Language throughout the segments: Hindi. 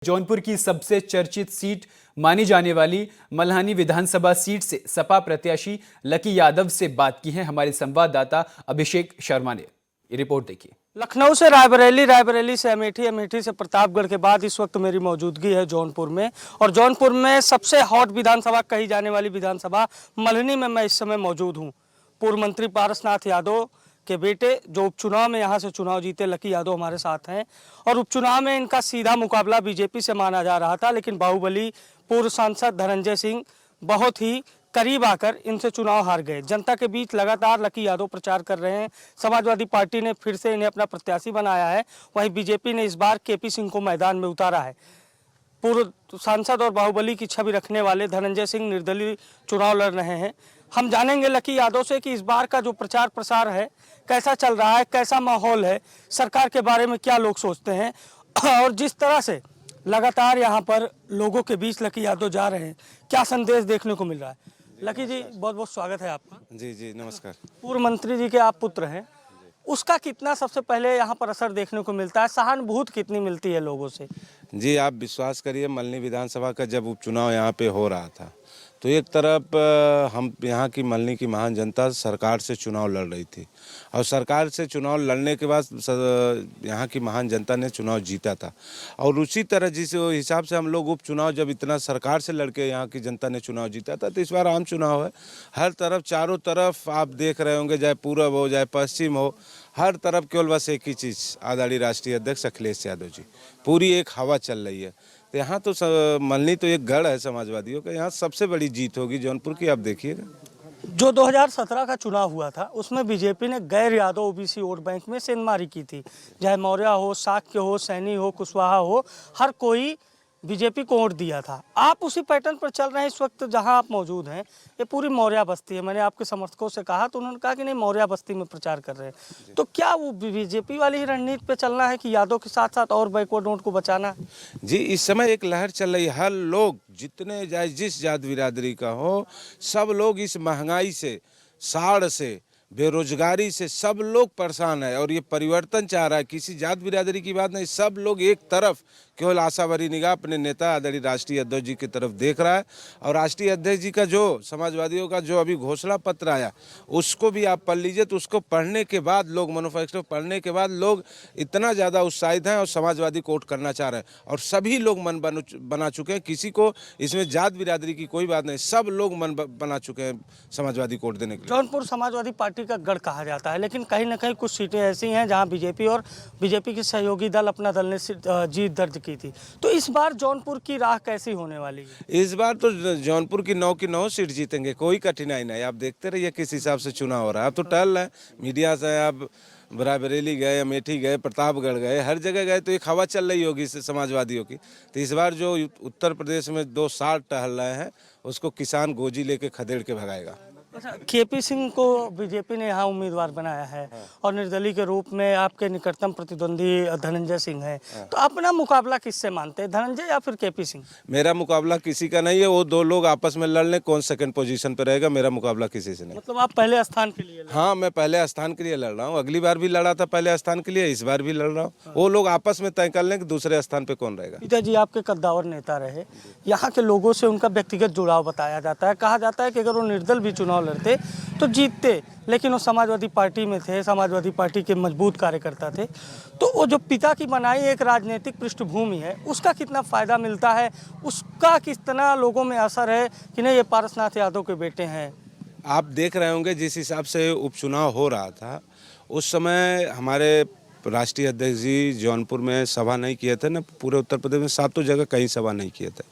जौनपुर की सबसे चर्चित सीट मानी जाने वाली मल्हानी विधानसभा सीट से सपा प्रत्याशी लकी यादव से बात की है हमारे संवाददाता अभिषेक शर्मा ने। ये रिपोर्ट देखिए। लखनऊ से रायबरेली, रायबरेली से अमेठी, अमेठी से प्रतापगढ़ के बाद इस वक्त मेरी मौजूदगी है जौनपुर में। और जौनपुर में सबसे हॉट विधानसभा कही जाने वाली विधानसभा मल्हनी में मैं इस समय मौजूद हूँ। पूर्व मंत्री पारसनाथ यादव के बेटे जो उपचुनाव में यहाँ से चुनाव जीते, लकी यादव हमारे साथ हैं। और उपचुनाव में इनका सीधा मुकाबला बीजेपी से माना जा रहा था, लेकिन बाहुबली पूर्व सांसद धनंजय सिंह बहुत ही करीब आकर इनसे चुनाव हार गए। जनता के बीच लगातार लकी यादव प्रचार कर रहे हैं। समाजवादी पार्टी ने फिर से इन्हें अपना प्रत्याशी बनाया है, वहीं बीजेपी ने इस बार केपी सिंह को मैदान में उतारा है। पूर्व सांसद और बाहुबली की छवि रखने वाले धनंजय सिंह निर्दलीय चुनाव लड़ रहे हैं। हम जानेंगे लकी यादव से कि इस बार का जो प्रचार प्रसार है कैसा चल रहा है, कैसा माहौल है, सरकार के बारे में क्या लोग सोचते हैं, और जिस तरह से लगातार यहाँ पर लोगों के बीच लकी यादव जा रहे हैं, क्या संदेश देखने को मिल रहा है। लकी जी, बहुत बहुत स्वागत है आपका। जी जी नमस्कार। पूर्व मंत्री जी के आप पुत्र हैं, उसका कितना सबसे पहले यहाँ पर असर देखने को मिलता है, सहानुभूति कितनी मिलती है लोगों से। जी आप विश्वास करिए, मल्हनी विधानसभा का जब उपचुनाव यहाँ पे हो रहा था तो एक तरफ हम यहाँ की मल्हनी की महान जनता सरकार से चुनाव लड़ रही थी, और सरकार से चुनाव लड़ने के बाद यहाँ की महान जनता ने चुनाव जीता था। और उसी तरह जिस हिसाब से हम लोग उपचुनाव जब इतना सरकार से लड़के यहाँ की जनता ने चुनाव जीता था, तो इस बार आम चुनाव है। हर तरफ चारों तरफ आप देख रहे होंगे, चाहे पूरब हो चाहे पश्चिम हो, हर तरफ केवल बस एक ही चीज़, आदरणीय राष्ट्रीय अध्यक्ष अखिलेश यादव जी, पूरी एक हवा चल रही है। तो यहाँ तो मल्हनी तो एक गढ़ है समाजवादियों का, यहाँ सबसे बड़ी जीत होगी जौनपुर की, आप देखिएगा। जो 2017 का चुनाव हुआ था उसमें बीजेपी ने गैर यादव ओबीसी वोट बैंक में सेंधमारी की थी। चाहे मौर्य हो, शाक्य हो, सैनी हो, कुशवाहा हो, हर कोई बीजेपी को वोट दिया था। आप उसी पैटर्न पर चल रहे हैं इस वक्त जहां आप मौजूद हैं। ये पूरी मौर्य बस्ती है। मैंने आपके समर्थकों से कहा तो उन्होंने कहा कि नहीं, मौर्य बस्ती में प्रचार कर रहे हैं। तो क्या वो बीजेपी वाली ही रणनीति पे चलना है कि यादव के साथ साथ और बैकवर्ड वोट को बचाना है? जी इस समय एक लहर चल रही है। हर लोग जितने जिस जात बिरादरी का हो, सब लोग इस महंगाई से, साड़ से, बेरोजगारी से सब लोग परेशान है। और ये परिवर्तन चाह रहा है, किसी जात बिरादरी की बात नहीं, सब लोग एक तरफ केवल आशा भरी निगाह अपने नेता आदरणीय राष्ट्रीय अध्यक्ष जी की तरफ देख रहा है। और राष्ट्रीय अध्यक्ष जी का जो समाजवादियों का जो अभी घोषणा पत्र आया, उसको भी आप पढ़ लीजिए, तो उसको पढ़ने के बाद लोग, मैनिफेस्टो पढ़ने के बाद लोग इतना ज़्यादा उत्साहित हैं और समाजवादी को वोट करना चाह रहे हैं। और सभी लोग मन बना चुके हैं, किसी को इसमें जात बिरादरी की कोई बात नहीं, सब लोग मन बना चुके हैं समाजवादी को वोट देने के लिए। जौनपुर समाजवादी पार्टी का गढ़ कहा जाता है, लेकिन कहीं ना कहीं कुछ सीटें ऐसी हैं जहां बीजेपी और बीजेपी के सहयोगी दल, अपना दल ने जीत दर्ज की थी। तो इस बार जौनपुर की राह कैसी होने वाली है? इस बार तो जौनपुर की 9 सीट जीतेंगे, कोई कठिनाई नहीं। आप देखते रहिए किस हिसाब से चुनाव हो रहा है। आप तो टहल रहे हैं मीडिया से, आप रायबरेली गए, अमेठी गए, प्रतापगढ़ गए, हर जगह गए, तो एक हवा चल रही होगी समाजवादियों की। तो इस बार जो उत्तर प्रदेश में 2 साल टहल रहे हैं, उसको किसान गोजी लेके खदेड़ के भगाएगा। अच्छा, केपी सिंह को बीजेपी ने यहाँ उम्मीदवार बनाया है, और निर्दलीय के रूप में आपके निकटतम प्रतिद्वंदी धनंजय सिंह है। तो अपना मुकाबला किससे मानते हैं, धनंजय या फिर केपी सिंह? मेरा मुकाबला किसी का नहीं है, वो 2 लोग आपस में लड़ लें, कौन सेकंड पोजीशन पे रहेगा। मेरा मुकाबला किसी से नहीं। मतलब आप पहले स्थान के लिए? हाँ, मैं पहले स्थान के लिए लड़ रहा हूँ। अगली बार भी लड़ा था पहले स्थान के लिए, इस बार भी लड़ रहा हूँ। वो लोग आपस में तय कर लें कि दूसरे स्थान पे कौन रहेगा। पिताजी आपके कद्दावर नेता रहे, यहाँ के लोगों से उनका व्यक्तिगत जुड़ाव बताया जाता है। कहा जाता है कि अगर वो निर्दल भी चुनाव लड़ते तो जीतते, लेकिन वो समाजवादी पार्टी में थे, समाजवादी पार्टी के मजबूत कार्यकर्ता थे। तो वो जो पिता की बनाई एक राजनीतिक पृष्ठभूमि है, उसका कितना फायदा मिलता है, उसका कितना लोगों में असर है कि नहीं ये पारसनाथ यादव के बेटे हैं? आप देख रहे होंगे जिस हिसाब से उपचुनाव हो रहा था, उस समय हमारे राष्ट्रीय अध्यक्ष जी जौनपुर में सभा नहीं किए थे ना, पूरे उत्तर प्रदेश में 7 जगह कहीं सभा नहीं किए थे।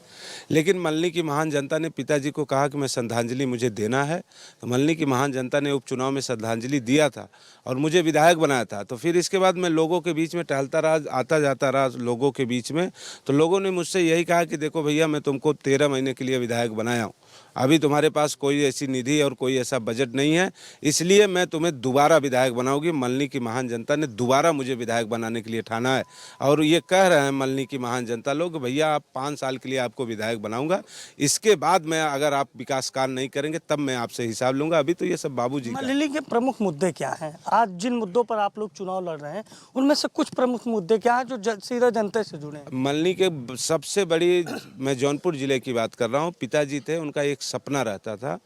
लेकिन मल्हनी की महान जनता ने पिताजी को कहा कि मैं श्रद्धांजलि मुझे देना है, तो मल्हनी की महान जनता ने उपचुनाव में श्रद्धांजलि दिया था और मुझे विधायक बनाया था। तो फिर इसके बाद मैं लोगों के बीच में टहलता रहा, आता जाता रहा लोगों के बीच में। तो लोगों ने मुझसे यही कहा कि देखो भैया, मैं तुमको 13 महीने के लिए विधायक बनाया हूँ, अभी तुम्हारे पास कोई ऐसी निधि और कोई ऐसा बजट नहीं है, इसलिए मैं तुम्हें दोबारा विधायक बनाऊंगी। मल्हनी की महान जनता ने दोबारा मुझे विधायक बनाने के लिए ठाना है। और ये कह रहे हैं मल्हनी की महान जनता लोग, भैया आप 5 साल के लिए आपको विधायक बनाऊंगा, इसके बाद मैं अगर आप विकास कार्य नहीं करेंगे तब मैं आपसे हिसाब लूंगा। अभी तो ये सब बाबूजी का। मल्हनी के प्रमुख मुद्दे क्या हैं? आज जिन मुद्दों पर आप लोग चुनाव लड़ रहे हैं उनमें से कुछ प्रमुख मुद्दे क्या हैं जो सीधा जनता से जुड़े हैं? मल्हनी के सबसे बड़ी, मैं जौनपुर जिले की बात कर रहा हूँ, पिताजी थे, उनका एक सपना रहता था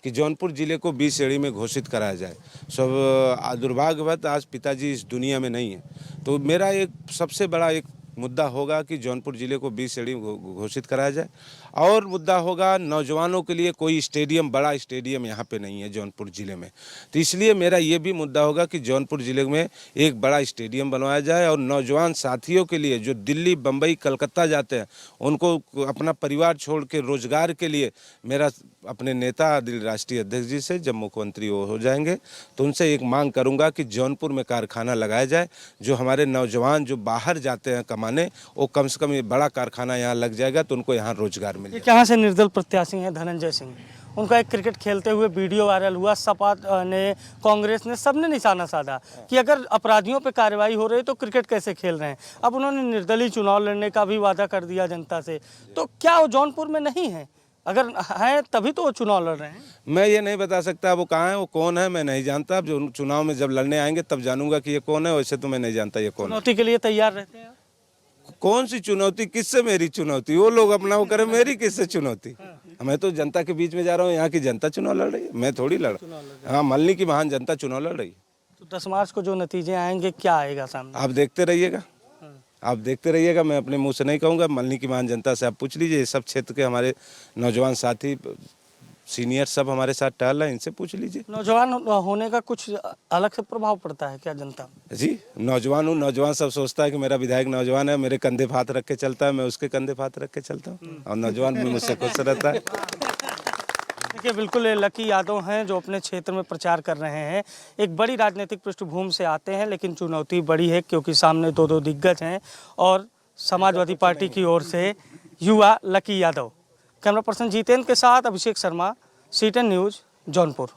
कि जौनपुर जिले को 20 श्रेणी में घोषित कराया जाए। सब दुर्भाग्यवश आज पिताजी इस दुनिया में नहीं है। तो मेरा एक सबसे बड़ा एक मुद्दा होगा कि जौनपुर जिले को 20 श्रेणी घोषित कराया जाए। और मुद्दा होगा नौजवानों के लिए कोई स्टेडियम, बड़ा स्टेडियम यहाँ पे नहीं है जौनपुर जिले में। तो इसलिए मेरा ये भी मुद्दा होगा कि जौनपुर जिले में एक बड़ा स्टेडियम बनवाया जाए और नौजवान साथियों के लिए जो दिल्ली, बम्बई, कलकत्ता जाते हैं उनको अपना परिवार छोड़ के रोजगार के लिए, मेरा अपने नेता राष्ट्रीय अध्यक्ष जी से जब मुख्यमंत्री हो जाएंगे तो उनसे एक मांग करूंगा कि जौनपुर में कारखाना लगाया जाए। जो हमारे नौजवान जो बाहर जाते हैं कमाने, वो कम से कम ये बड़ा कारखाना यहाँ लग जाएगा तो उनको यहाँ रोजगार मिल जाएगा। यहाँ से निर्दल प्रत्याशी हैं धनंजय सिंह, उनका एक क्रिकेट खेलते हुए वीडियो वायरल हुआ। सपा ने, कांग्रेस ने, सबने निशाना साधा कि अगर अपराधियों पे कार्रवाई हो रही है तो क्रिकेट कैसे खेल रहे हैं। अब उन्होंने निर्दलीय चुनाव लड़ने का भी वादा कर दिया जनता से। तो क्या वो जौनपुर में नहीं है? अगर हैं तभी तो वो चुनाव लड़ रहे हैं। मैं ये नहीं बता सकता वो कहाँ है, वो कौन है, मैं नहीं जानता। अब जो चुनाव में जब लड़ने आएंगे तब जानूंगा कि ये कौन है। वैसे तो मैं नहीं जानता ये कौन है। चुनौती के लिए तैयार रहते हैं? कौन सी चुनौती? किससे मेरी चुनौती? वो लोग अपना वो करें, मेरी किससे चुनौती? मैं तो जनता के बीच में जा रहा हूँ, यहाँ की जनता चुनाव लड़ रही है, मैं थोड़ी लड़ रहा हूँ। हाँ, मल्हनी की महान जनता चुनाव लड़ रही है। तो 10 मार्च को जो नतीजे आएंगे क्या आएगा सामने? आप देखते रहिएगा, आप देखते रहिएगा। मैं अपने मुंह से नहीं कहूँगा। मल्हनी की महान जनता से आप पूछ लीजिए। ये सब क्षेत्र के हमारे नौजवान साथी, सीनियर सब हमारे साथ टहल रहे हैं, इनसे पूछ लीजिए। नौजवान होने का कुछ अलग से प्रभाव पड़ता है क्या जनता? जी, नौजवान हूँ। नौजवान सब सोचता है कि मेरा विधायक नौजवान है, मेरे कंधे पे हाथ रख के चलता है, मैं उसके कंधे पे हाथ रख के चलता हूँ और नौजवान भी मुझसे खुश रहता है। देखिए, बिल्कुल ये लकी यादव हैं जो अपने क्षेत्र में प्रचार कर रहे हैं। एक बड़ी राजनीतिक पृष्ठभूमि से आते हैं, लेकिन चुनौती बड़ी है क्योंकि सामने दो दिग्गज हैं और समाजवादी पार्टी की ओर से युवा lucky Yadav. Camera person Jitendra के साथ अभिषेक शर्मा, CTN न्यूज़, जौनपुर।